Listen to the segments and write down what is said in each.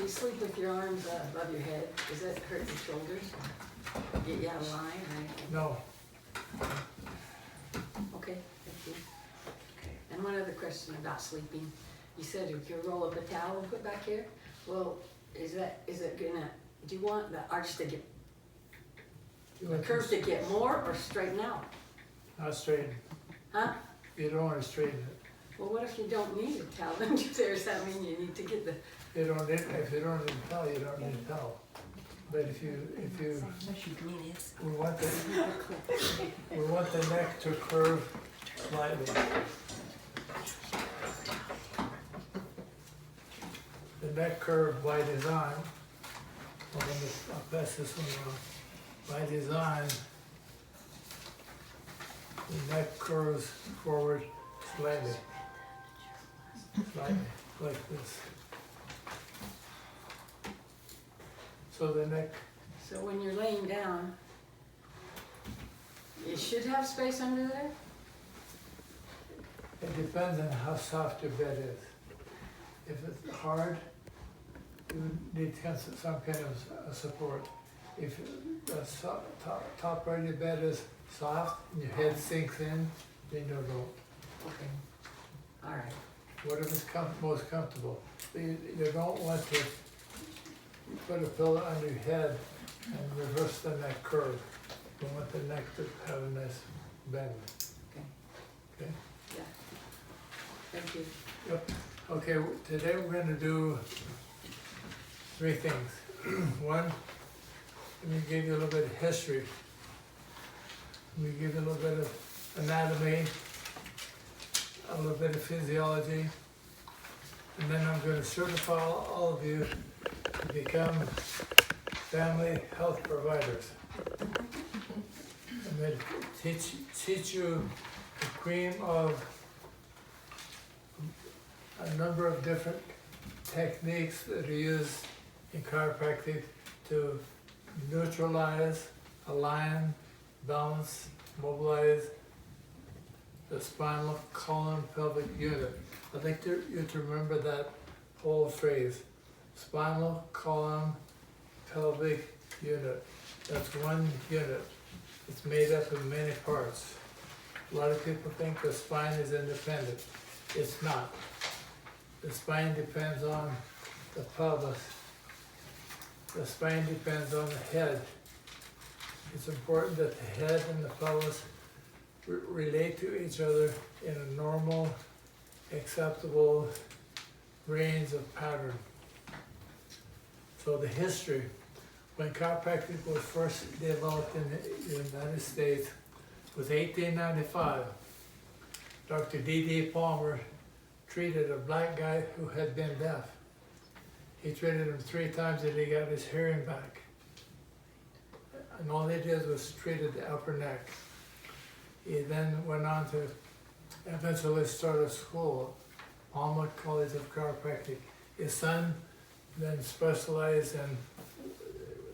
you sleep with your arms above your head, does that hurt your shoulders? Get you out of line or anything? No, Okay, thank you. And one other question about sleeping. You said if you roll up a towel and put back here, well, is it gonna, do you want the arch to get, you the want curve to get more or straighten out? not straighten. Huh? You don't want to straighten it. Well, what if you don't need a towel? Then does that mean you need to get the, You don't need, if you don't need a towel, you don't need a towel. But if you, we want the neck to curve slightly. The neck curve by design, well, I'll pass this one around. By design, the neck curves forward slightly. Slightly, like this. So the neck, so when you're laying down, you should have space under there? it depends on how soft your bed is. If it's hard, you need some kind of support. If the top part of your bed is soft and your head sinks in, then you don't. Okay, all right. Whatever's most comfortable. You don't want to put a pillow under your head and reverse the neck curve. You want the neck to have a nice bend. Okay. Okay? Yeah. Thank you. Yep. Okay, today we're going to do 3 things. One, let me give you a little bit of history. Let me give you a little bit of anatomy, a little bit of physiology, and then I'm going to certify all of you to become family health providers. I'm going to teach you the cream of a number of different techniques that are used in chiropractic to neutralize, align, balance, mobilize the spinal column pelvic unit. I'd like you to remember that whole phrase, spinal column pelvic unit. That's one unit. It's made up of many parts. A lot of people think the spine is independent. It's not. The spine depends on the pelvis. The spine depends on the head. It's important that the head and the pelvis relate to each other in a normal, acceptable range of pattern. So the history, when chiropractic was first developed in the United States, was 1895. Dr. D.D. Palmer treated a black guy who had been deaf. He treated him 3 times and he got his hearing back. And all they did was treated the upper neck. He then went on to eventually start a school, Palmer College of Chiropractic. His son then specialized and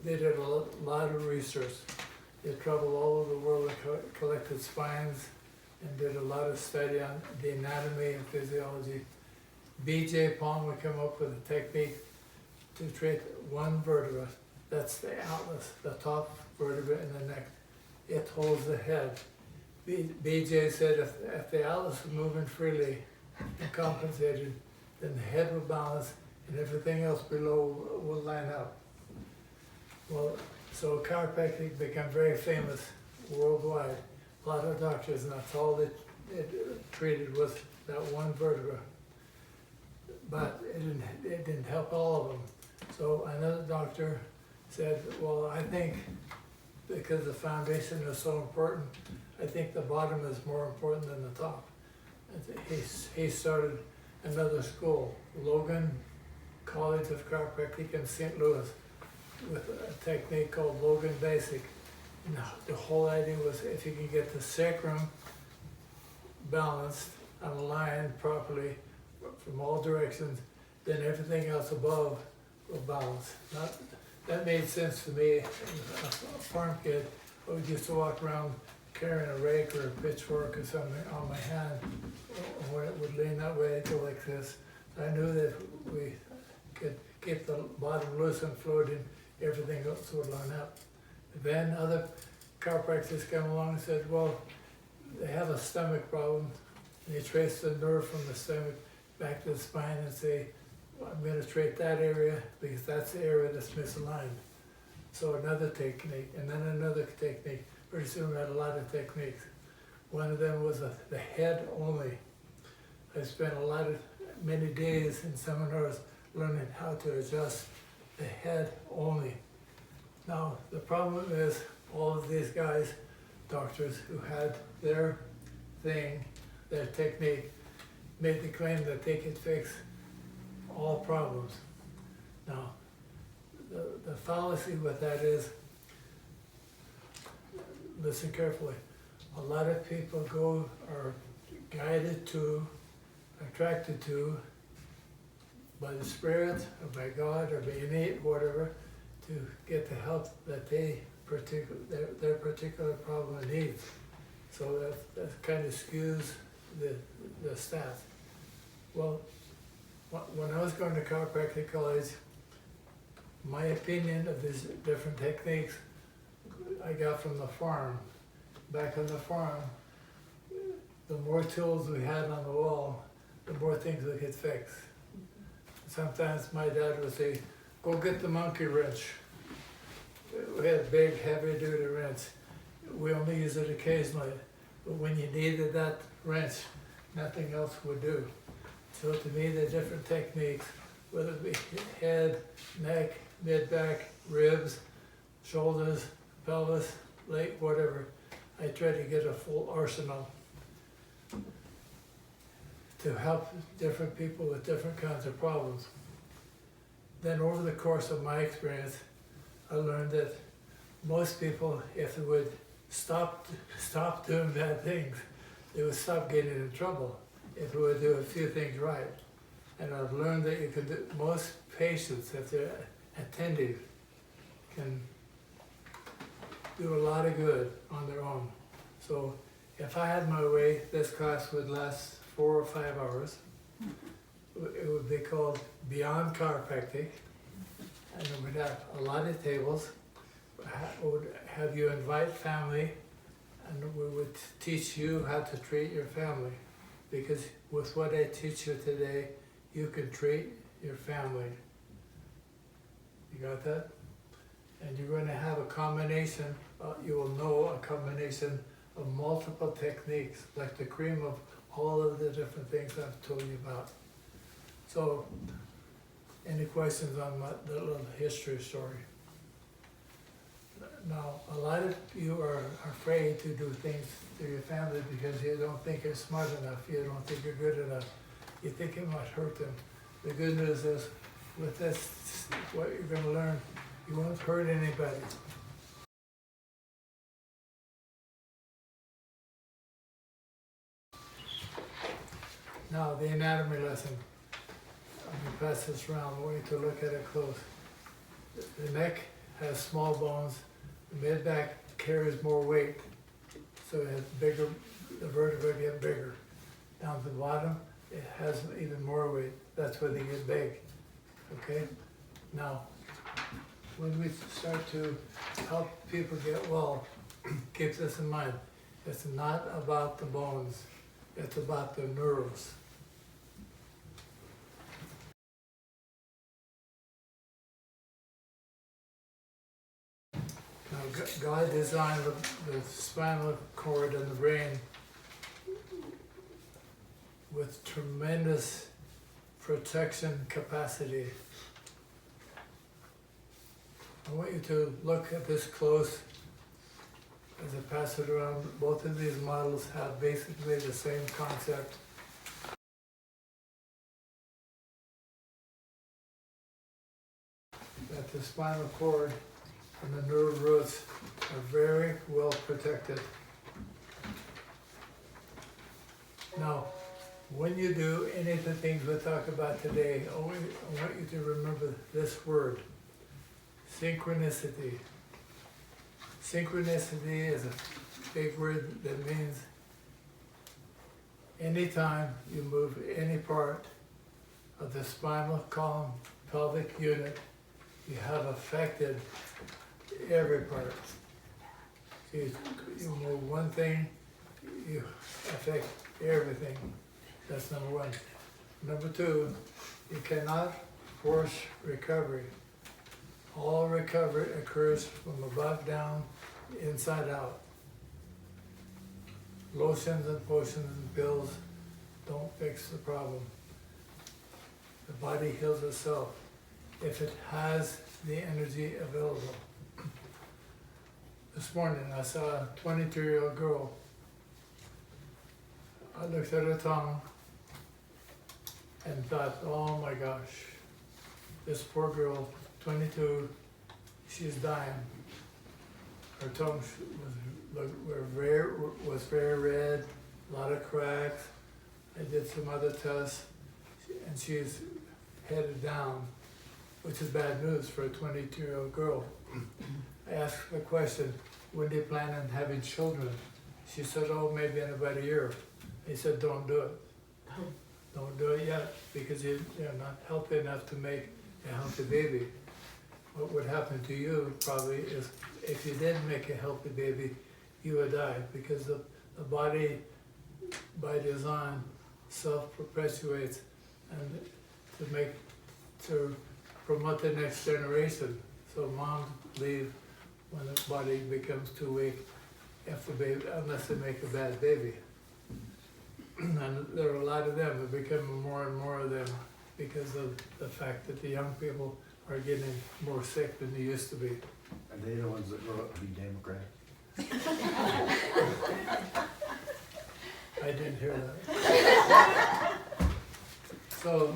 they did a lot of research. They traveled all over the world and collected spines and did a lot of study on the anatomy and physiology. B.J. Palmer came up with a technique to treat one vertebra. That's the atlas, the top vertebra in the neck. It holds the head. B.J. said if the atlas was moving freely and compensated, then the head will balance and everything else below will line up. Well, so chiropractic became very famous worldwide. A lot of doctors, and that's all they treated was that one vertebra. But it didn't help all of them. So another doctor said, well, I think because the foundation is so important, I think the bottom is more important than the top. And he started another school, Logan College of Chiropractic in St. Louis, with a technique called Logan Basic. And the whole idea was if you can get the sacrum balanced and aligned properly from all directions, then everything else above will balance. That made sense to me. A farm kid, I used to walk around carrying a rake or a pitchfork or something on my hand. When it would lean that way, I'd go like this. I knew that we could keep the bottom loose and floating, everything else would line up. Then other chiropractors came along and said, well, they have a stomach problem. And they trace the nerve from the stomach back to the spine and say, well, I'm going to treat that area because that's the area that's misaligned. So another technique, and then another technique. Pretty soon we had a lot of techniques. One of them was the head only. I spent many days in seminars learning how to adjust the head only. Now, the problem is all of these guys, doctors who had their thing, their technique, made the claim that they could fix all problems. Now, the fallacy with that is, listen carefully, a lot of people are guided to, attracted to, by the Spirit, or by God, or by innate, whatever, to get the help that their particular problem needs. So that kind of skews the stats. Well, when I was going to chiropractic college, my opinion of these different techniques I got from the farm. Back on the farm, the more tools we had on the wall, the more things we could fix. Sometimes my dad would say, go get the monkey wrench. We had big, heavy-duty wrench. We only use it occasionally, but when you needed that wrench, nothing else would do. So to me, the different techniques, whether it be head, neck, mid-back, ribs, shoulders, pelvis, leg, whatever, I try to get a full arsenal to help different people with different kinds of problems. Then over the course of my experience, I learned that most people, if they would stop doing bad things, they would stop getting in trouble if they would do a few things right. And I've learned that you can do, most patients, if they're attentive, can do a lot of good on their own. So if I had my way, this class would last 4 or 5 hours. It would be called Beyond Chiropractic, and it would have a lot of tables. Would have you invite family, and we would teach you how to treat your family. Because with what I teach you today, you can treat your family. You got that? And you're going to have a combination, you will know a combination of multiple techniques, like the cream of all of the different things I've told you about. So, any questions on the little history story? Now, a lot of you are afraid to do things to your family because you don't think you're smart enough, you don't think you're good enough, you think it might hurt them. The good news is, with this, what you're going to learn, you won't hurt anybody. Now, the anatomy lesson. I'm going to pass this around. I want you to look at it close. The neck has small bones. The mid-back carries more weight, so it has bigger, the vertebrae get bigger. Down at the bottom, it has even more weight. That's where they get big. Okay? Now, when we start to help people get well, keep this in mind. It's not about the bones. It's about the nerves. Now, God designed the spinal cord and the brain with tremendous protection capacity. I want you to look at this close as I pass it around. Both of these models have basically the same concept. That the spinal cord and the nerve roots are very well protected. Now, when you do any of the things we'll talk about today, I want you to remember this word, synchronicity. Synchronicity is a big word that means anytime you move any part of the spinal column, pelvic unit, you have affected every part. You move one thing, you affect everything. That's number one. Number two, you cannot force recovery. All recovery occurs from above down, inside out. Lotions and potions and pills don't fix the problem. The body heals itself if it has the energy available. This morning I saw a 22-year-old girl. I looked at her tongue and thought, oh my gosh, this poor girl, 22, she's dying. Her tongue was very red, a lot of cracks. I did some other tests, and she's headed down, which is bad news for a 22-year-old girl. I asked the question, when do you plan on having children? She said, oh, maybe in about a year. He said, don't do it. Don't do it yet, because you're not healthy enough to make a healthy baby. What would happen to you probably is, if you did make a healthy baby, you would die, because the body, by design, self-perpetuates, and to promote the next generation. So moms leave when the body becomes too weak, unless they make a bad baby. And there are a lot of them. There become more and more of them because of the fact that the young people are getting more sick than they used to be. Are they the ones that grow up to be Democrats? I didn't hear that. So,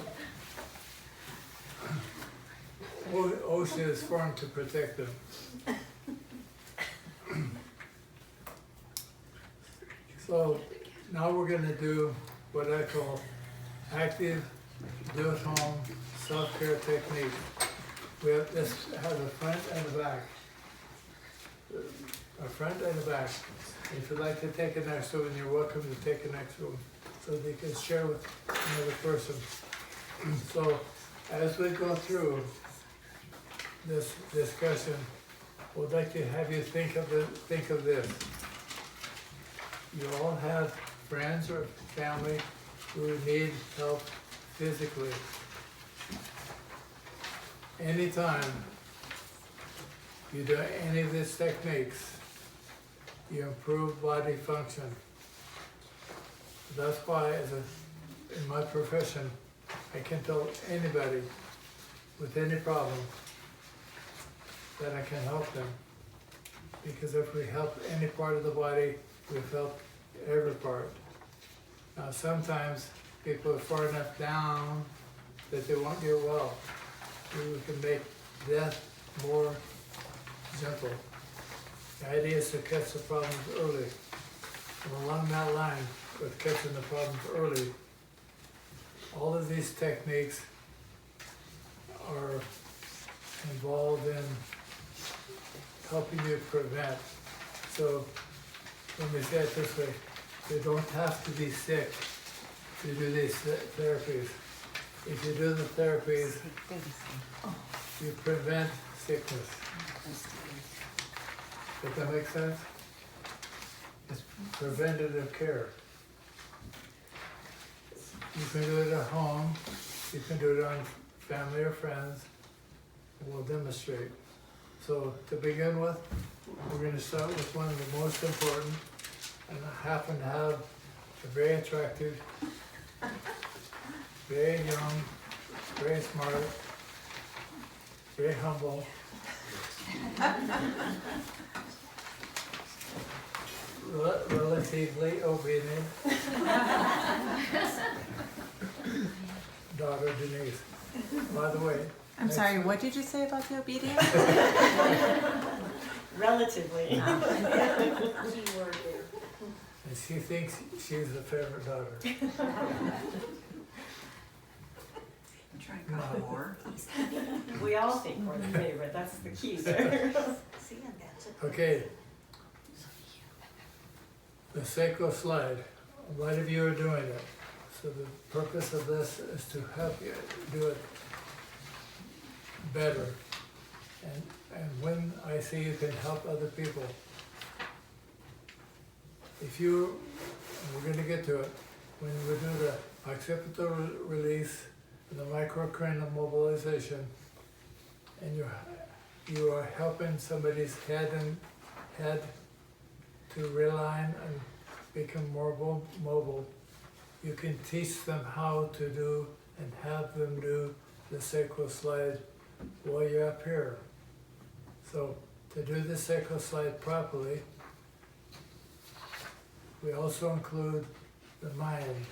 OSHA is formed to protect them. So, now we're going to do what I call active, do-at-home, self-care technique. This has a front and a back. A front and a back. If you'd like to take an extra one, you're welcome to take an extra one so they can share with another person. So, as we go through this discussion, we'd like to have you think of this. You all have friends or family who need help physically. Anytime you do any of these techniques, you improve body function. That's why, in my profession, I can tell anybody with any problem that I can help them. Because if we help any part of the body, we've helped every part. Now sometimes people are far enough down that they won't get well. We can make death more gentle. The idea is to catch the problems early. And along that line, with catching the problems early, all of these techniques are involved in helping you prevent. So let me say it this way, you don't have to be sick to do these therapies. If you do the therapies, you prevent sickness. Does that make sense? It's preventative care. You can do it at home, you can do it on family or friends, and we'll demonstrate. So to begin with, we're going to start with one of the most important, and I happen to have a very attractive, very young, very smart, very humble, relatively obedient daughter Denise. By the way, I'm sorry, what did you say about the obedience? Relatively. Keyword there. and she thinks she's the favorite daughter. I'm trying to call more. We all think we're the favorite, that's the key there. Okay. The Sacral Slide. A lot of you are doing it. So the purpose of this is to help you do it better. And when I see you can help other people, if you, and we're gonna get to it, when we do the occipital release and the microcranial mobilization, and you are helping somebody's head to realign and become more mobile, you can teach them how to do and have them do the sacral slide while you're up here. So to do the sacral slide properly, we also include the mind.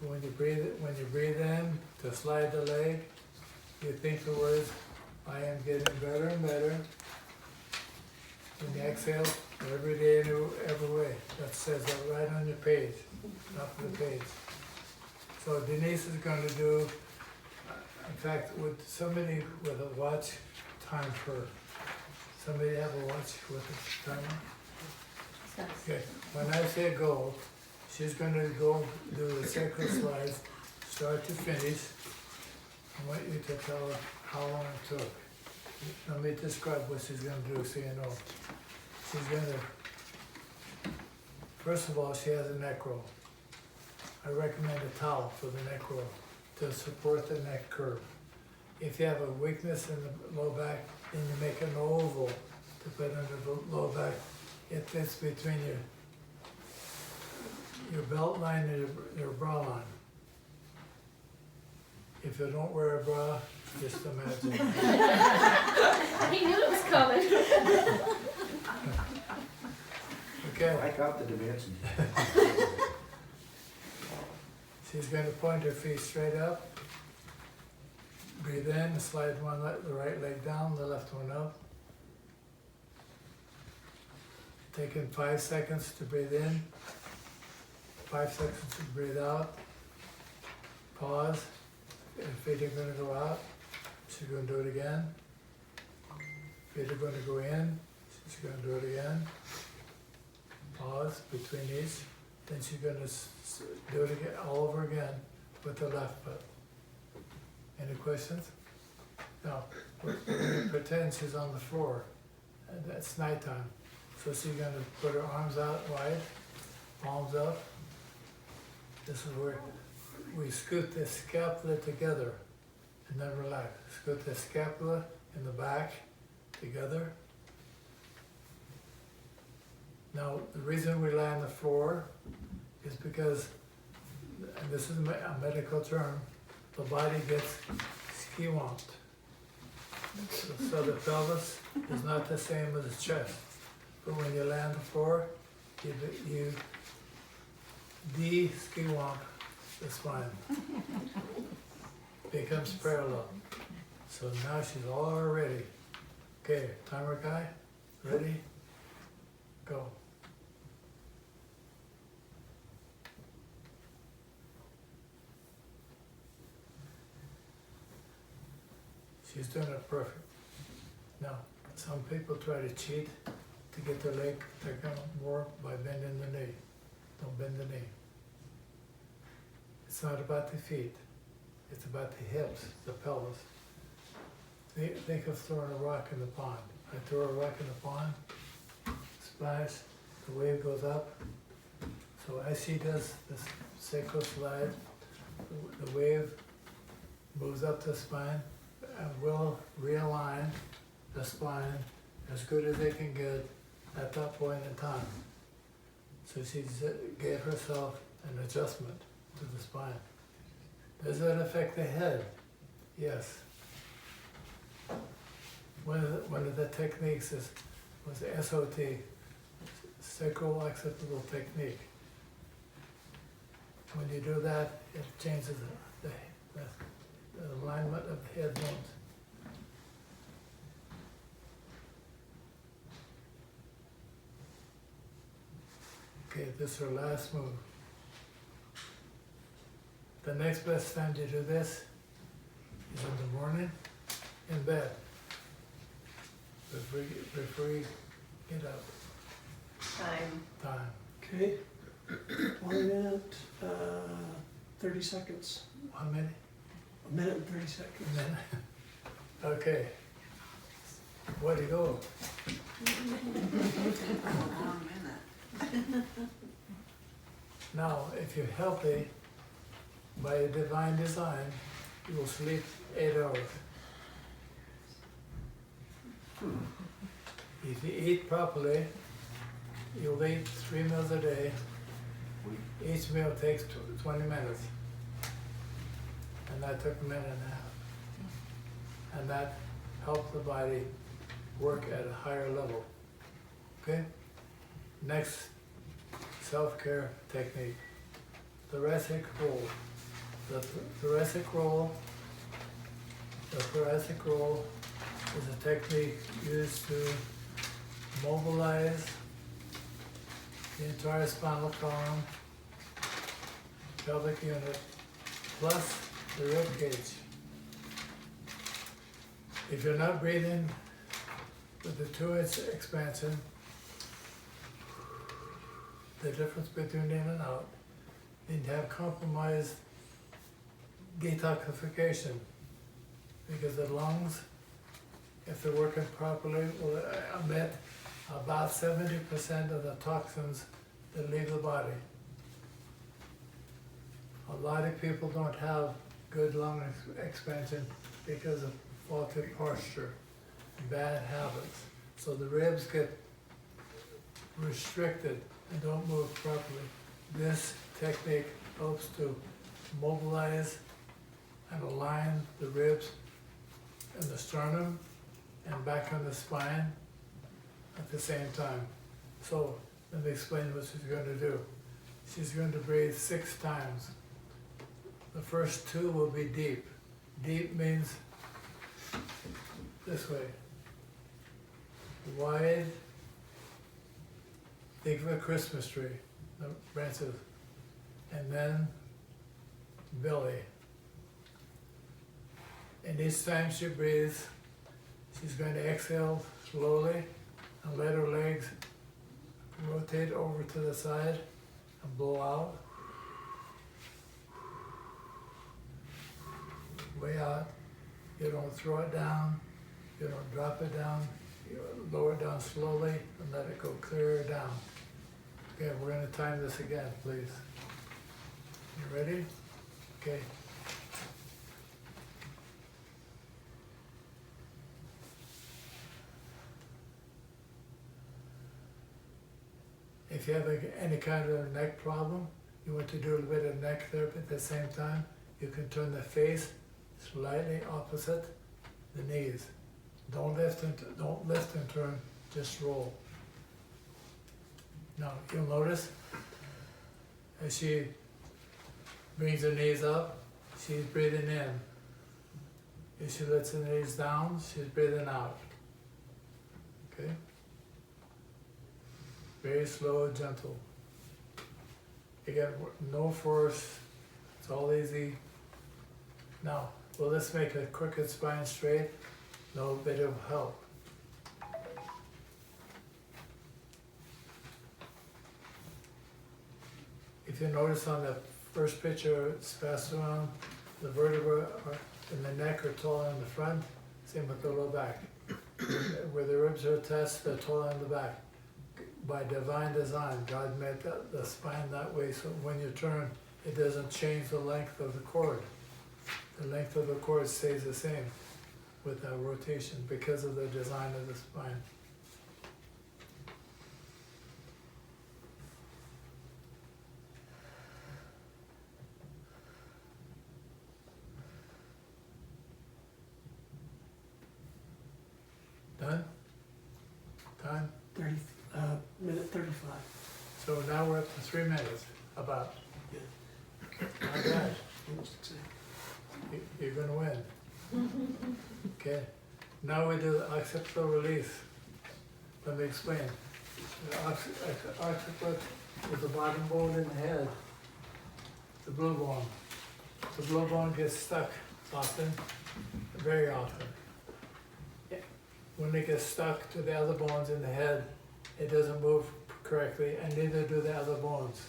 So when you breathe in to slide the leg, you think the words, I am getting better and better. When you exhale, every day in every way. That says that right on your page, top of the page. So Denise is going to do, in fact, would somebody with a watch time for, somebody have a watch with a timer? Okay, when I say go, she's going to go do the sacral slides, start to finish. I want you to tell her how long it took. Let me describe what she's going to do so you know. She's going to, first of all, she has a neck roll. I recommend a towel for the neck roll to support the neck curve. If you have a weakness in the low back, then you make an oval to put under the low back. It fits between your belt line and your bra line. If you don't wear a bra, just imagine. He knew it was coming. Okay, I got the dimensions. she's going to point her feet straight up. Breathe in and slide the right leg down, the left one up. Taking 5 seconds to breathe in, 5 seconds to breathe out. Pause. And feet are going to go out. She's going to do it again. Feet are going to go in. She's going to do it again. Pause between each. Then she's going to do it again, all over again with the left foot. Any questions? Now, we're going to pretend she's on the floor. And that's nighttime. So she's going to put her arms out wide, palms up. This is where we scoot the scapula together and then relax. Scoot the scapula in the back together. Now, the reason we lie on the floor is because, and this is a medical term, the body gets ski-womped. So the pelvis is not the same as the chest. But when you lay on the floor, you de-ski-womp the spine. Becomes parallel. So now she's all ready. Okay, timer guy, ready? Go. She's doing it perfect. Now, some people try to cheat to get their leg taken more by bending the knee. Don't bend the knee. It's not about the feet. It's about the hips, the pelvis. Think of throwing a rock in the pond. I throw a rock in the pond, splash, the wave goes up. So as she does this sacral slide, the wave moves up the spine and will realign the spine as good as they can get at that point in time. So she gave herself an adjustment to the spine. Does that affect the head? Yes. One of the techniques was SOT, Sacral Occipital Technique. When you do that, it changes the alignment of the head bones. Okay, this is our last move. The next best time to do this is in the morning, in bed, before you get up. Time. Okay, 1 minute, 30 seconds. 1 minute? 1 minute and 30 seconds. And then, Okay. Where'd he go? Oh, a minute. Now, if you're healthy, by a divine design, you will sleep 8 hours. If you eat properly, you'll eat 3 meals a day. Each meal takes 20 minutes. And that took a minute and a half. And that helped the body work at a higher level. Okay? Next self-care technique, thoracic roll. The thoracic roll is a technique used to mobilize the entire spinal column, pelvic unit, plus the rib cage. If you're not breathing with the 2-inch expansion, the difference between in and out, you have compromised detoxification, because the lungs, if they're working properly, will emit about 70% of the toxins that leave the body. A lot of people don't have good lung expansion because of faulty posture, bad habits. So the ribs get restricted and don't move properly. This technique helps to mobilize and align the ribs and the sternum and back on the spine at the same time. So let me explain what she's going to do. She's going to breathe 6 times. The first 2 will be deep. Deep means this way. Wide, think of a Christmas tree, the branches, and then belly. And each time she breathes, she's going to exhale slowly and let her legs rotate over to the side and blow out. Way out. You don't throw it down, you don't drop it down, you lower it down slowly and let it go clear down. Okay, we're going to time this again, please. You ready? Okay. If you have any kind of neck problem, you want to do a little bit of neck therapy at the same time, you can turn the face slightly opposite the knees. Don't lift and turn, just roll. Now, you'll notice as she brings her knees up, she's breathing in. As she lets her knees down, she's breathing out. Okay? Very slow, gentle. You got no force, it's all easy. Now, will this make a crooked spine straight? No bit of help. If you notice on the first picture, it's passed around, the vertebrae in the neck are taller in the front, same with the low back. Where the ribs are attached, they're taller in the back. By divine design, God made the spine that way, so when you turn, it doesn't change the length of the cord. The length of the cord stays the same with that rotation because of the design of the spine. Done? Time? 30, minute 35. So now we're up to 3 minutes, about. Not bad. Almost exact. You're gonna win. Okay, now we do the occipital release. Let me explain. The occiput is the bottom bone in the head, the blue bone. The blue bone gets stuck often, very often. When it gets stuck to the other bones in the head, it doesn't move correctly, and neither do the other bones.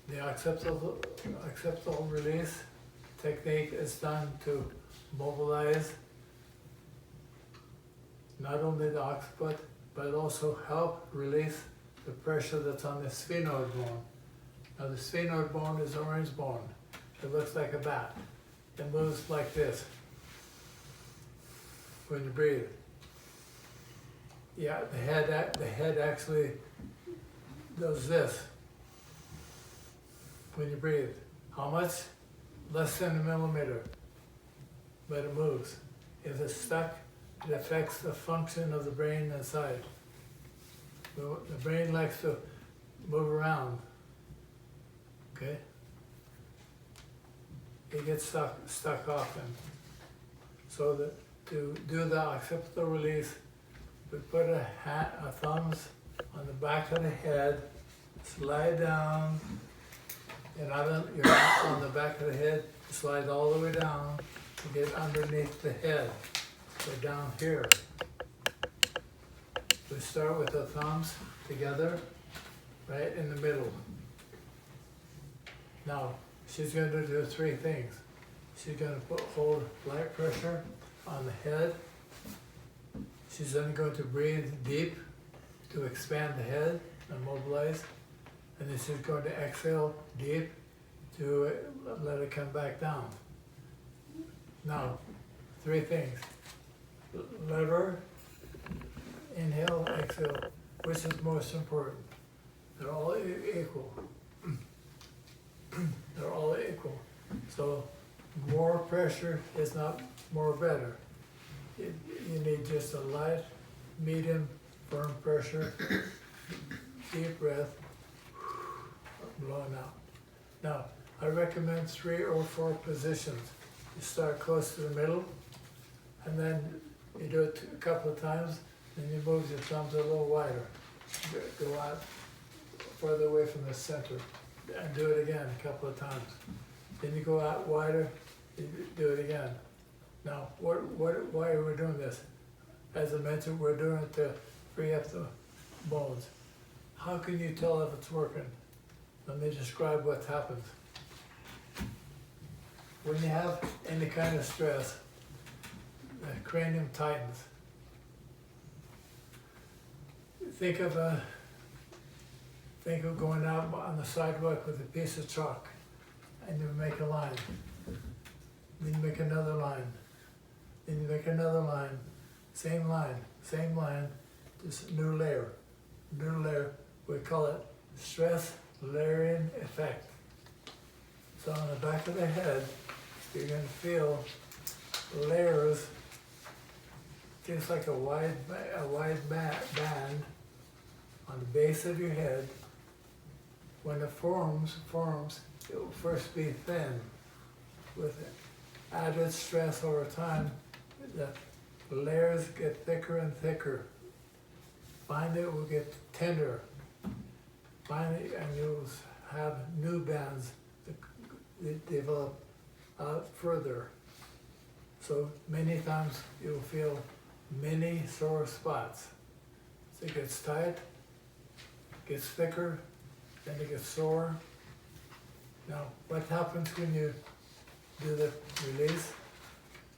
The occipital release technique is done to mobilize not only the occiput, but also help release the pressure that's on the sphenoid bone. Now the sphenoid bone is an orange bone. It looks like a bat. It moves like this when you breathe. Yeah, the head actually does this when you breathe. How much? Less than a millimeter, but it moves. If it's stuck, it affects the function of the brain inside. The brain likes to move around, okay? It gets stuck often. So to do the occipital release, we put a thumbs on the back of the head, slide down, and your hand on the back of the head, slide all the way down to get underneath the head. So down here. We start with the thumbs together, right in the middle. Now, she's going to do three things. She's going to hold light pressure on the head. She's then going to breathe deep to expand the head and mobilize. And then she's going to exhale deep to let it come back down. Now, three things. Lever, inhale, exhale. Which is most important? They're all equal. They're all equal. So more pressure is not more better. You need just a light, medium, firm pressure, deep breath, blowing out. Now, I recommend 3 or 4 positions. You start close to the middle, and then you do it a couple of times, then you move your thumbs a little wider. Go out further away from the center, and do it again a couple of times. Then you go out wider, you do it again. Now, why are we doing this? As I mentioned, we're doing it to free up the bones. How can you tell if it's working? Let me describe what happens. When you have any kind of stress, the cranium tightens. Think of going out on the sidewalk with a piece of chalk, and you make a line. Then you make another line. Then you make another line. Same line, just new layer. New layer, we call it stress layering effect. So on the back of the head, you're going to feel layers, just like a wide band on the base of your head. When it forms, it will first be thin. With added stress over time, the layers get thicker and thicker. Finally, it will get tender. Finally, and you'll have new bands that develop out further. So many times you'll feel many sore spots. So it gets tight, gets thicker, then it gets sore. Now, what happens when you do the release?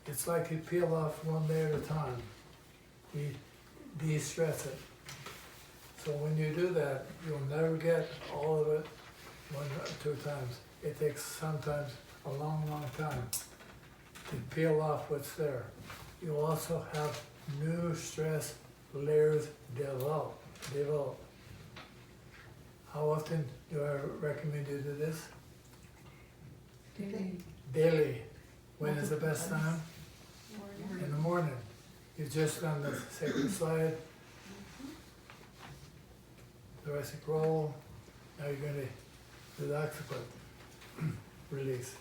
It's like you peel off one layer at a time. You de-stress it. So when you do that, you'll never get all of it 1 or 2 times. It takes sometimes a long, long time to peel off what's there. You'll also have new stress layers develop. How often do I recommend you do this? Daily. When is the best time? In the morning. You've just done the Sacral Slide, Thoracic Roll. Now you're going to do the occiput release.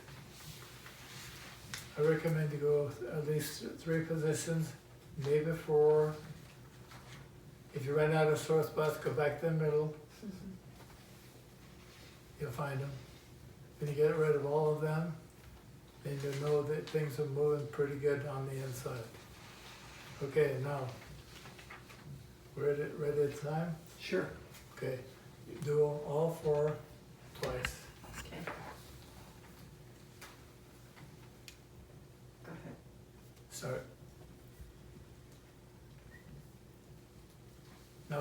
I recommend you go at least 3 positions, maybe 4. If you run out of sore spots, go back to the middle. You'll find them. When you get rid of all of them, then you know that things are moving pretty good on the inside. Okay, now, ready at time? Sure. Okay, do all 4 twice. Okay. Go ahead.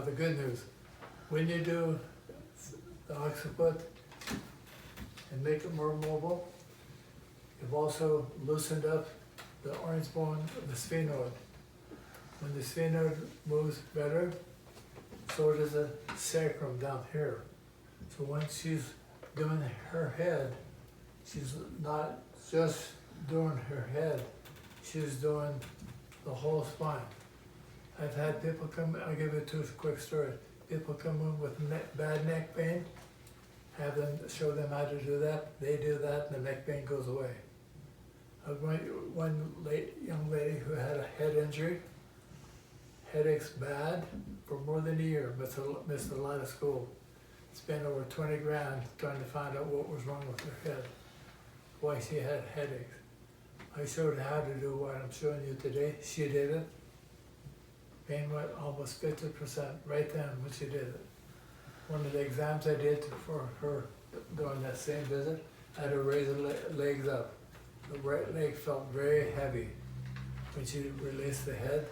the good news, when you do the occiput and make it more mobile, you've also loosened up the orange bone of the sphenoid. When the sphenoid moves better, so does the sacrum down here. So when she's doing her head, she's not just doing her head, she's doing the whole spine. I've had people come, I'll give you two quick stories. People come in with bad neck pain, have them, show them how to do that, they do that, and the neck pain goes away. One young lady who had a head injury, headaches bad for more than a year, missed a lot of school. Spent over 20 grand trying to find out what was wrong with her head, why she had headaches. I showed her how to do what I'm showing you today. She did it. Pain went almost 50% right then when she did it. One of the exams I did for her during that same visit, I had her raise her legs up. The right leg felt very heavy. When she released the head,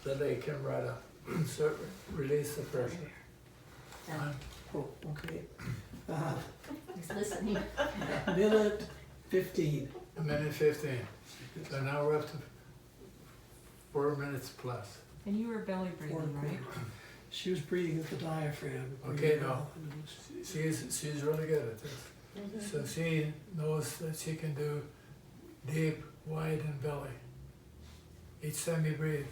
the leg came right up. So it released the pressure. Oh, okay. He's listening. Minute 15. A minute 15. So now we're up to 4 minutes plus. And you were belly breathing, right? She was breathing at the diaphragm. Okay, no. She's really good at this. So she knows that she can do deep, wide, and belly. Each time you breathe.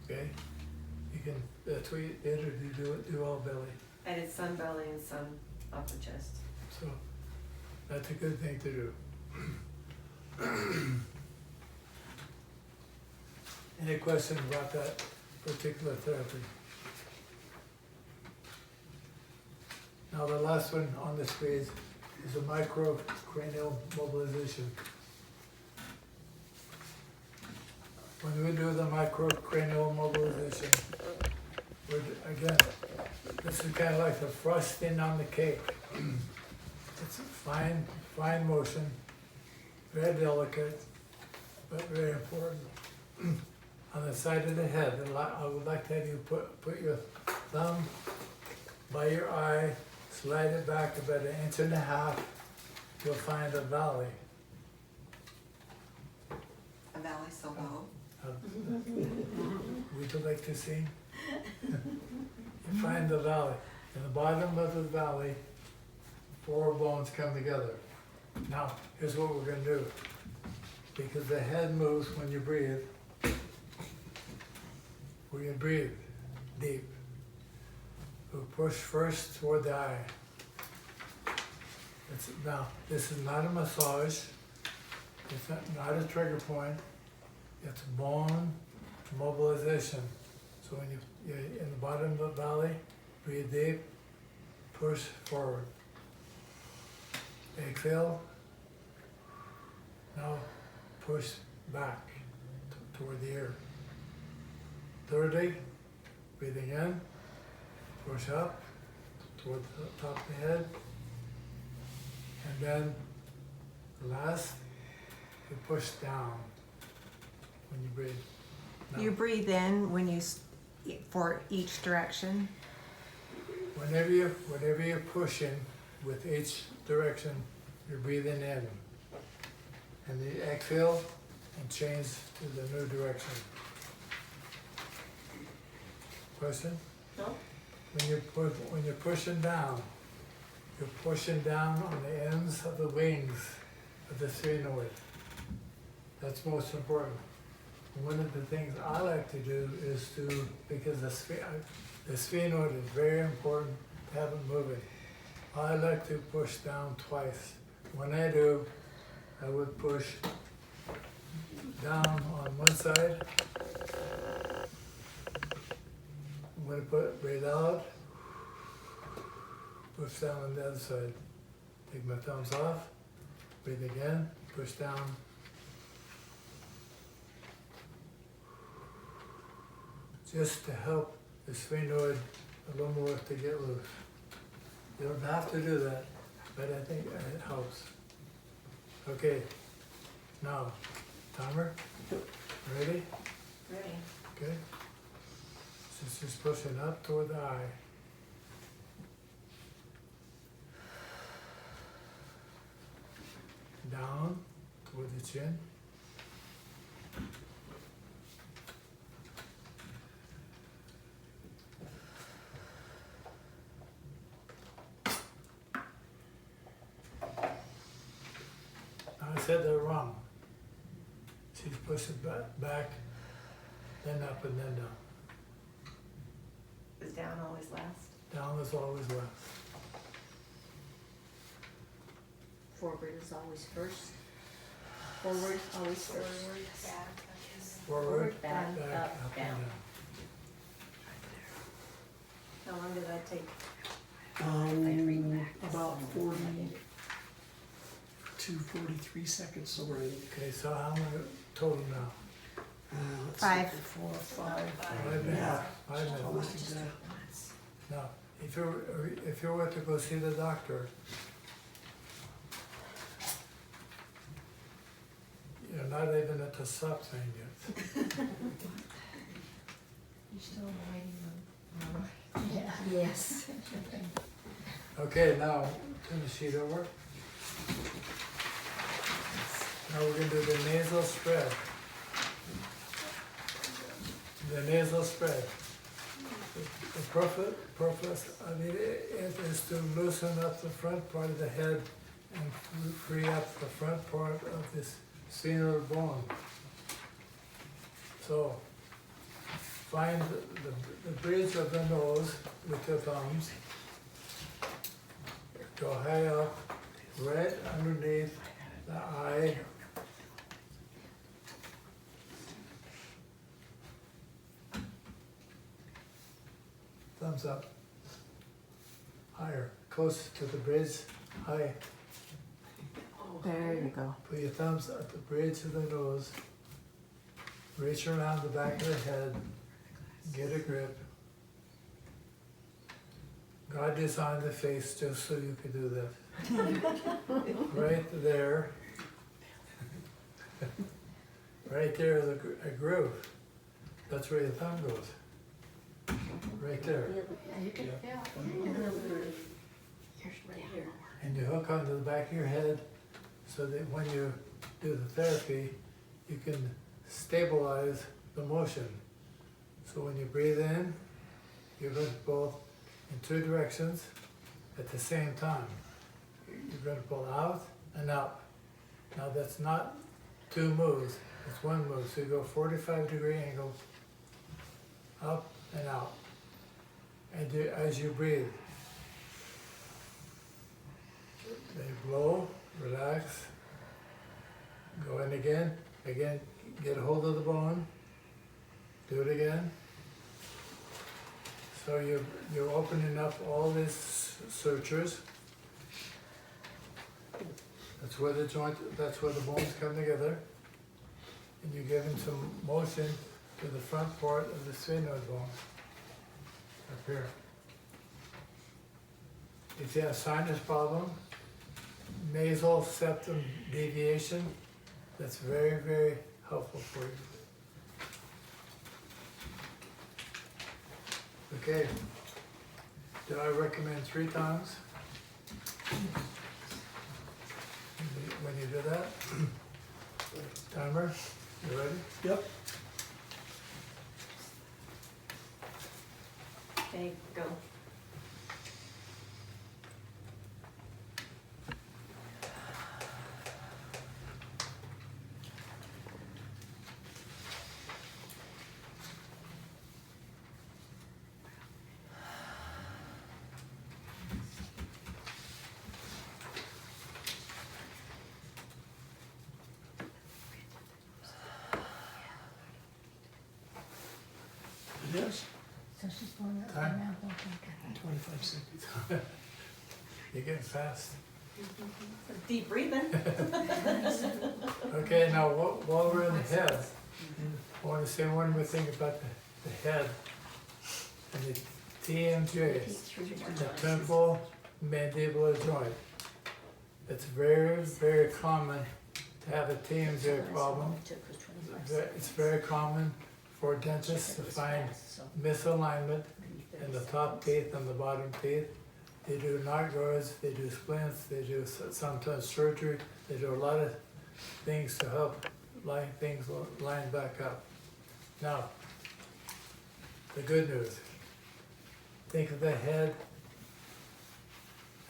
Okay? You can, that's what you did, or do all belly. I did some belly and some off the chest. So that's a good thing to do. Any questions about that particular therapy? Now the last one on the squeeze is a microcranial mobilization. When we do the microcranial mobilization, again, this is kind of like the frosting on the cake. It's a fine motion, very delicate, but very important. On the side of the head, I would like to have you put your thumb by your eye, slide it back about 1.5 inches, you'll find a valley. A valley so low. Would you like to see? You find the valley. In the bottom of the valley, 4 bones come together. Now, here's what we're going to do. Because the head moves when you breathe, we're going to breathe deep. We'll push first toward the eye. Now, this is not a massage. It's not a trigger point. It's bone mobilization. So when you're in the bottom of the valley, breathe deep, push forward. Exhale. Now push back toward the ear. Thirdly, breathing in, push up toward the top of the head. And then last, you push down when you breathe. Now, You breathe in when you for each direction. whenever you're pushing with each direction, you're breathing in. And you exhale and change to the new direction. Question? No? When you're pushing down, you're pushing down on the ends of the wings of the sphenoid. That's most important. And one of the things I like to do is because the sphenoid is very important to have it moving. I like to push down twice. When I do, I would push down on one side. I'm going to breathe out, push down on the other side. Take my thumbs off, breathe again, push down. Just to help the sphenoid a little more to get loose. You don't have to do that, but I think it helps. Okay, now, timer, ready? Ready. Okay. Just pushing up toward the eye. Down toward the chin. I said that wrong. She's pushing back, then up and then down. Is down always last? Down is always left. Forward is always first. Forward, always first. Forward, back, up, and down. How long did that take? About 43 seconds, somewhere in. Okay, so how many total now? Let's 5. see, 4, 5. 5 minutes. Yeah. 5 minutes. Almost exact. Now, if you were to go see the doctor, you're not even at the stop sign yet. You're still in the waiting room. Yeah. Yes. Okay, now turn the sheet over. Now we're gonna do the nasal spread. The nasal spread. The purpose of it is to loosen up the front part of the head and free up the front part of this sphenoid bone. So find the bridge of the nose with your thumbs. Go high up, right underneath the eye. Thumbs up. Higher, close to the bridge, high. There you go. Put your thumbs at the bridge of the nose. Reach around the back of the head. Get a grip. God designed the face just so you could do that. Right there. Right there is a groove. That's where your thumb goes. Right there. Yeah. Right here. And you hook onto the back of your head so that when you do the therapy, you can stabilize the motion. So when you breathe in, you're going to pull in 2 directions at the same time. You're going to pull out and up. Now that's not 2 moves, it's 1 move. So you go 45-degree angle, up and out. And as you breathe, then you blow, relax, go in again, get a hold of the bone, do it again. So you're opening up all these sutures. That's where the bones come together. And you're giving some motion to the front part of the sphenoid bone, up here. If you have sinus problem, nasal septum deviation, that's very, very helpful for you. Okay, do I recommend 3 times? When you do that, timer, you ready? Yep. Okay, go. It is. So she's going up Time. and out, okay. 25 seconds. You're getting fast. Deep breathing. Okay, now while we're in the head, I want to say one more thing about the head and the TMJ, the temporal mandibular joint. It's very, very common to have a TMJ problem. It's very common for dentists to find misalignment in the top teeth and the bottom teeth. They do knot guards, they do splints, they do sometimes surgery, they do a lot of things to help line things line back up. Now, the good news. Think of the head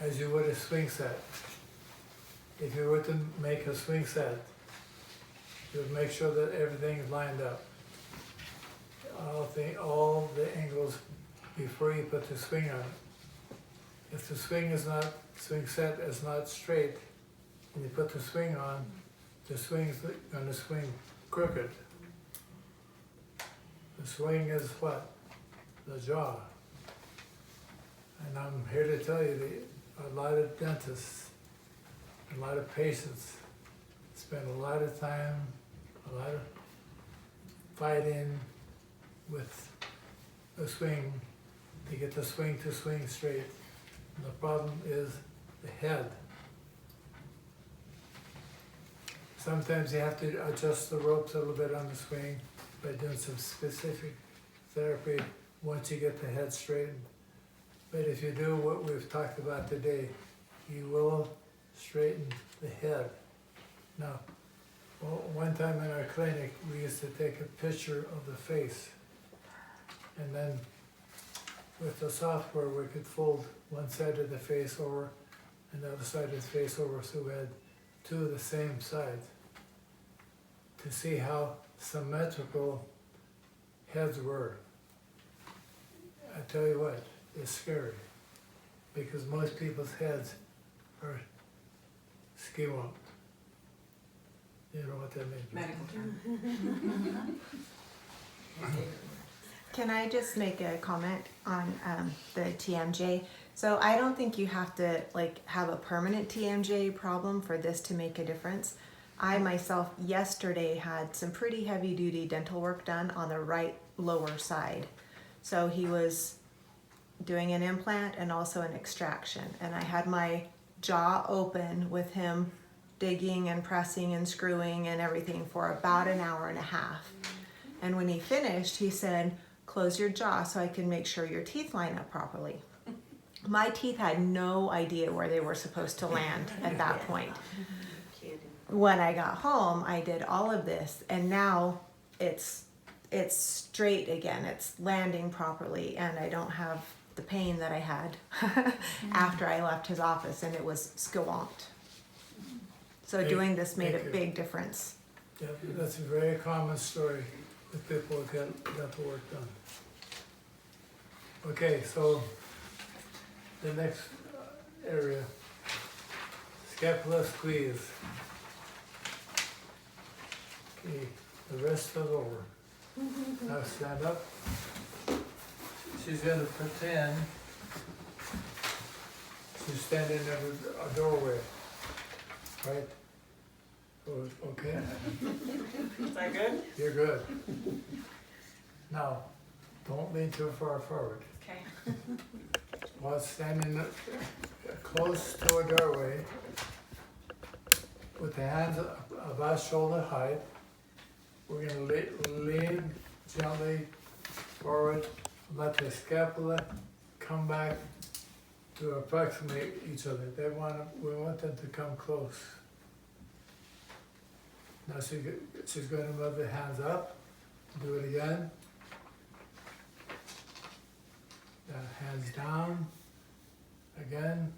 as you would a swing set. If you were to make a swing set, you would make sure that everything is lined up. All the angles before you put the swing on it. If the swing set is not straight, and you put the swing on, the swing is going to swing crooked. The swing is what? The jaw. And I'm here to tell you that a lot of dentists, a lot of patients spend a lot of time, a lot of fighting with the swing to get the swing to swing straight. And the problem is the head. Sometimes you have to adjust the ropes a little bit on the swing by doing some specific therapy once you get the head straightened. But if you do what we've talked about today, you will straighten the head. Now, one time in our clinic, we used to take a picture of the face. And then with the software, we could fold one side of the face over and the other side of the face over, so we had two of the same sides to see how symmetrical heads were. I tell you what, it's scary because most people's heads are ski-wumped. You know what that means? Medical term. Can I just make a comment on the TMJ? So I don't think you have to have a permanent TMJ problem for this to make a difference. I myself yesterday had some pretty heavy duty dental work done on the right lower side. So he was doing an implant and also an extraction. And I had my jaw open with him digging and pressing and screwing and everything for about an hour and a half. And when he finished, he said, "Close your jaw so I can make sure your teeth line up properly." My teeth had no idea where they were supposed to land at that point. When I got home, I did all of this, and now it's straight again. It's landing properly, and I don't have the pain that I had after I left his office, and it was scawamped. So doing this made a big difference. Yeah, that's a very common story with people who get dental work done. Okay, so the next area, Scapula Squeeze. Okay, the rest is over. Now stand up. She's going to pretend she's standing in a doorway, right? Okay? Is that good? You're good. Now, don't lean too far forward. Okay. While standing close to a doorway, with the hands about shoulder height, we're going to lean gently forward, let the scapula come back to approximate each other. We want them to come close. Now she's going to move the hands up. Do it again. Hands down. Again.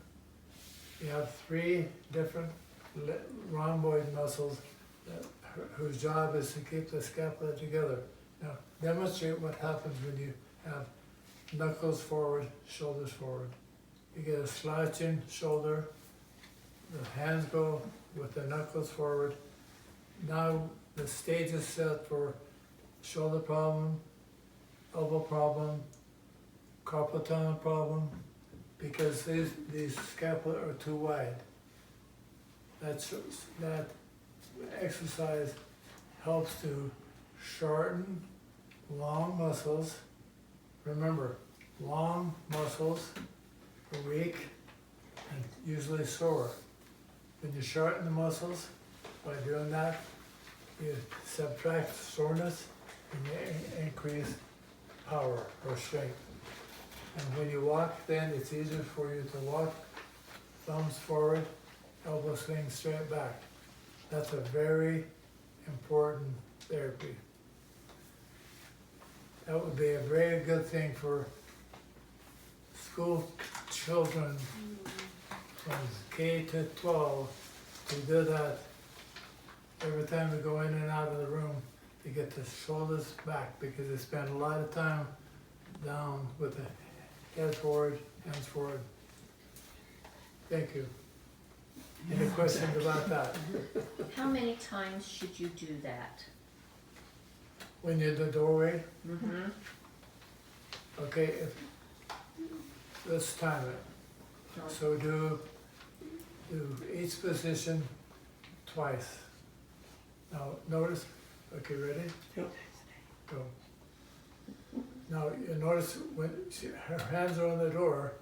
You have 3 different rhomboid muscles whose job is to keep the scapula together. Now, demonstrate what happens when you have knuckles forward, shoulders forward. You get a slouching shoulder. The hands go with the knuckles forward. Now the stage is set for shoulder problem, elbow problem, carpal tunnel problem, because these scapula are too wide. That exercise helps to shorten long muscles. Remember, long muscles are weak and usually sore. When you shorten the muscles, by doing that, you subtract soreness and you increase power or strength. And when you walk, then it's easier for you to walk, thumbs forward, elbow swing straight back. That's a very important therapy. That would be a very good thing for school children from K to 12 to do that every time we go in and out of the room, to get the shoulders back, because they spend a lot of time down with the head forward, hands forward. Thank you. Any questions about that? How many times should you do that? When you're in the doorway, Mm-hmm. okay, let's time it. So do each position twice. Now, notice, okay, ready? Yep. Go. Now, you notice when her hands are on the door,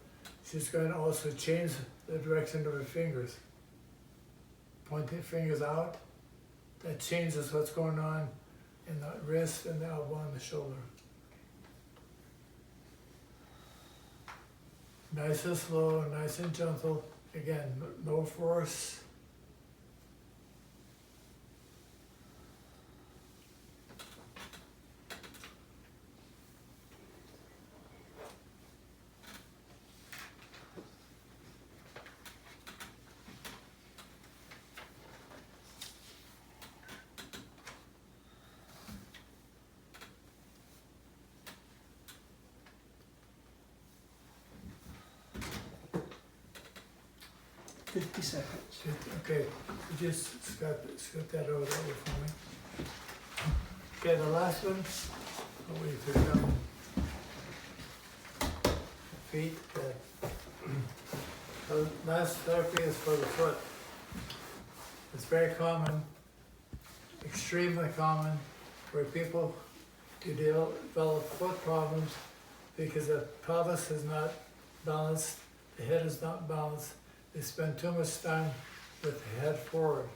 she's going to also change the direction of her fingers. Pointing fingers out, that changes what's going on in the wrist and the elbow and the shoulder. Nice and slow, nice and gentle. Again, no force. $50. Okay, you just scoot that over that way for me. Okay, the last one, we took down feet. The last therapy is for the foot. It's very common, extremely common, where people do develop foot problems because the pelvis is not balanced, the head is not balanced. They spend too much time with the head forward.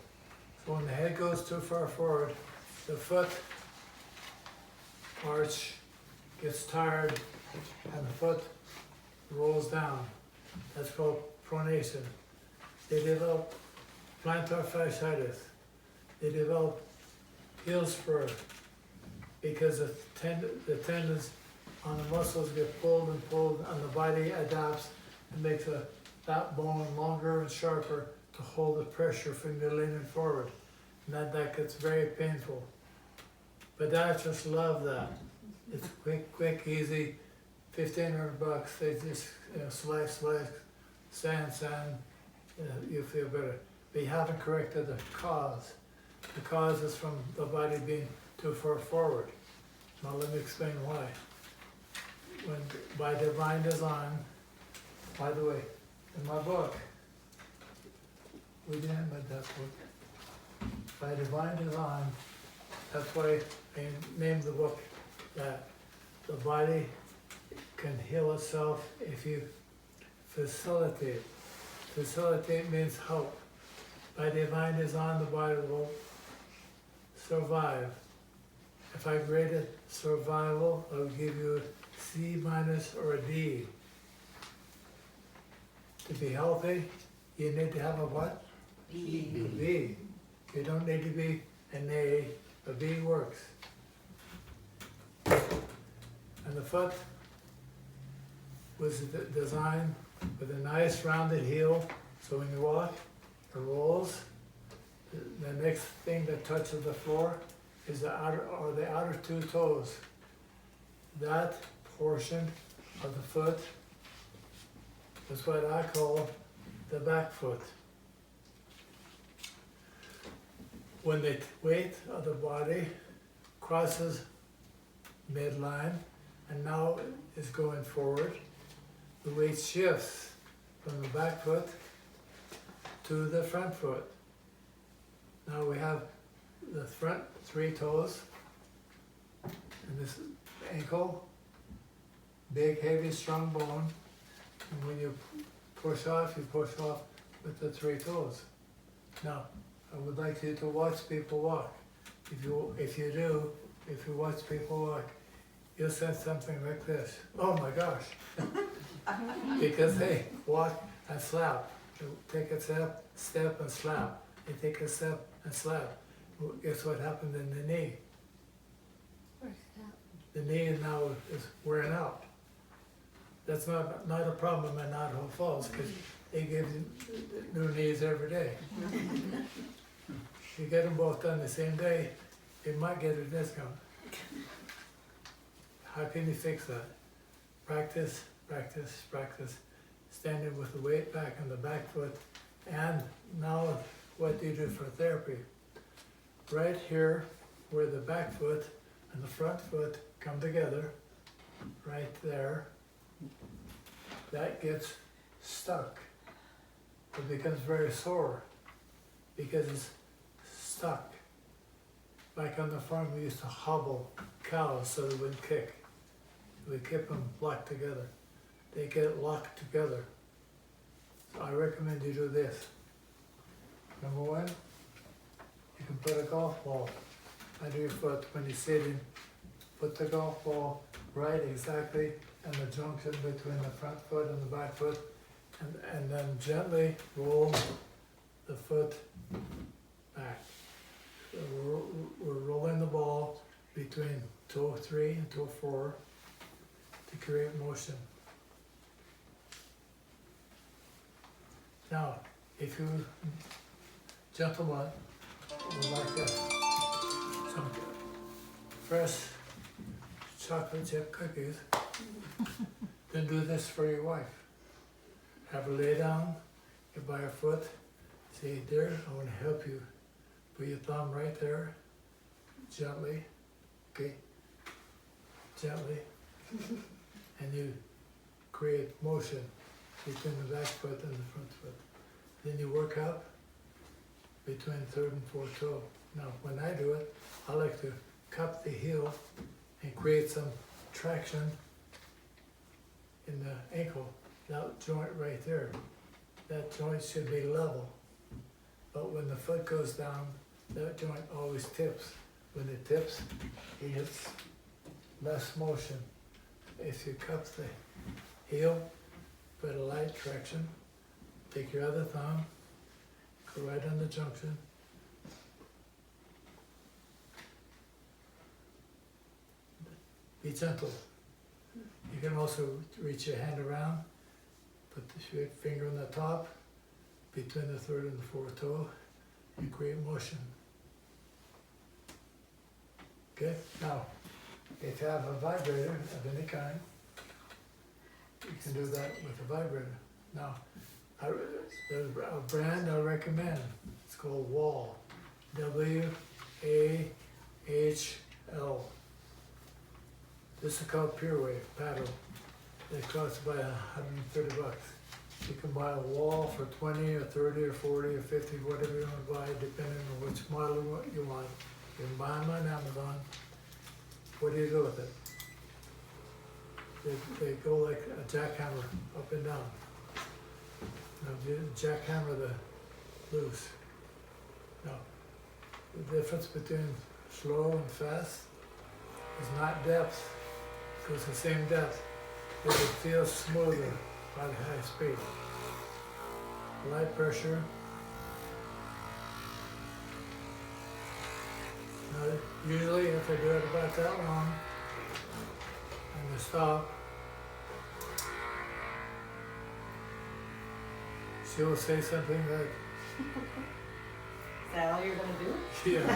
So when the head goes too far forward, the foot arch gets tired and the foot rolls down. That's called pronation. They develop plantar fasciitis. They develop heel spur because the tendons on the muscles get pulled and pulled, and the body adapts and makes that bone longer and sharper to hold the pressure from you leaning forward. And that gets very painful. But I just love that. It's quick, easy, $1,500. They just slice, sand, you feel better. But you haven't corrected the cause. The cause is from the body being too far forward. Now let me explain why. When by divine design, by the way, in my book, we didn't have that book. By divine design, that's why I named the book that. The body can heal itself if you facilitate. Facilitate means help. By divine design, the body will survive. If I graded survival, I would give you a C- or a D. To be healthy, you need to have a what? B. A B. You don't need to be an A. A B works. And the foot was designed with a nice rounded heel, so when you walk, it rolls. The next thing that touches the floor is the outer two toes. That portion of the foot is what I call the back foot. When the weight of the body crosses midline and now is going forward, the weight shifts from the back foot to the front foot. Now we have the front three toes and this ankle, big, heavy, strong bone. And when you push off with the three toes. Now, I would like you to watch people walk. If you do, if you watch people walk, you'll sense something like this. Oh my gosh. Because they walk and slap. They take a step and slap. They take a step and slap. Well, guess what happened in the knee? The knee now is wearing out. That's not a problem in Idaho Falls because they give you new knees every day. You get them both done the same day, you might get a discount. How can you fix that? Practice, practice, practice. Standing with the weight back on the back foot. And now what do you do for therapy? Right here, where the back foot and the front foot come together, right there, that gets stuck. It becomes very sore because it's stuck. Like on the farm, we used to hobble cows so they wouldn't kick. We keep them locked together. They get locked together. So I recommend you do this. Number one, you can put a golf ball under your foot when you're sitting. Put the golf ball right exactly in the junction between the front foot and the back foot, and then gently roll the foot back. So we're rolling the ball between toe 3 and toe 4 to create motion. Now, if you gentlemen would like some fresh chocolate chip cookies, then do this for your wife. Have her lay down, get by her foot, say, dear, I want to help you. Put your thumb right there, gently, okay, gently, and you create motion between the back foot and the front foot. Then you work up between third and fourth toe. Now, when I do it, I like to cup the heel and create some traction in the ankle, that joint right there. That joint should be level. But when the foot goes down, that joint always tips. When it tips, it gets less motion. If you cup the heel, put a light traction, take your other thumb, go right on the junction. Be gentle. You can also reach your hand around, put the finger on the top, between the third and the fourth toe, and create motion. Okay, now, if you have a vibrator of any kind, you can do that with a vibrator. Now, there's a brand I recommend. It's called Wall. W-A-H-L. This is called Pure Wave paddle. It costs about $130. You can buy a Wall for 20 or 30 or 40 or 50, whatever you want to buy, depending on which model you want. You can buy them on Amazon. What do you do with it? They go like a jackhammer, up and down. Now, you jackhammer the loose. Now, the difference between slow and fast is not depth, because it's the same depth, but it feels smoother at high speed. Light pressure. Now, usually if I do it about that long, and I stop, she will say something like, Is that all you're gonna do? yeah.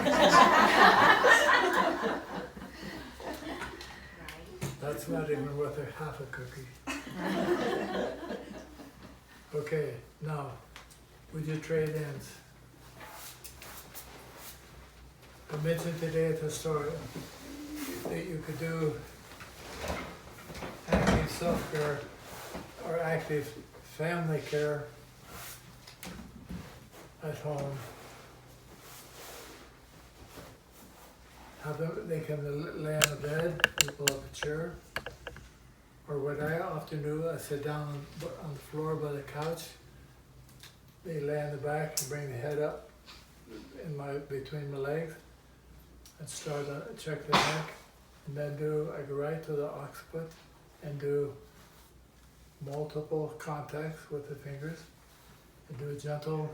That's not even worth a half a cookie. Okay, now, with your trade-ins. I mentioned today at the store that you could do active self-care or active family care at home. They can lay on a bed, you pull up a chair, or what I often do, I sit down on the floor by the couch. They lay on the back and bring the head up in between my legs. and start check the neck, and then do like right to the occiput, and do multiple contacts with the fingers, and do a gentle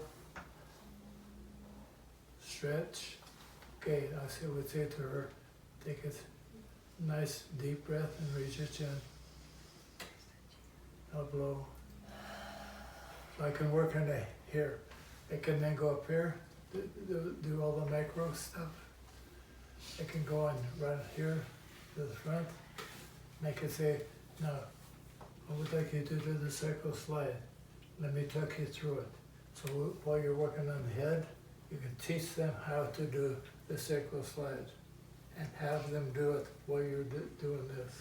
stretch. Okay, I would say to her, take a nice deep breath and raise your chin. Now blow. So I can work on the here. I can then go up here, do all the micro stuff. I can go and run here to the front, and I can say, now, I would like you to do the Sacral Slide. Let me talk you through it. So while you're working on the head, you can teach them how to do the Sacral Slide and have them do it while you're doing this.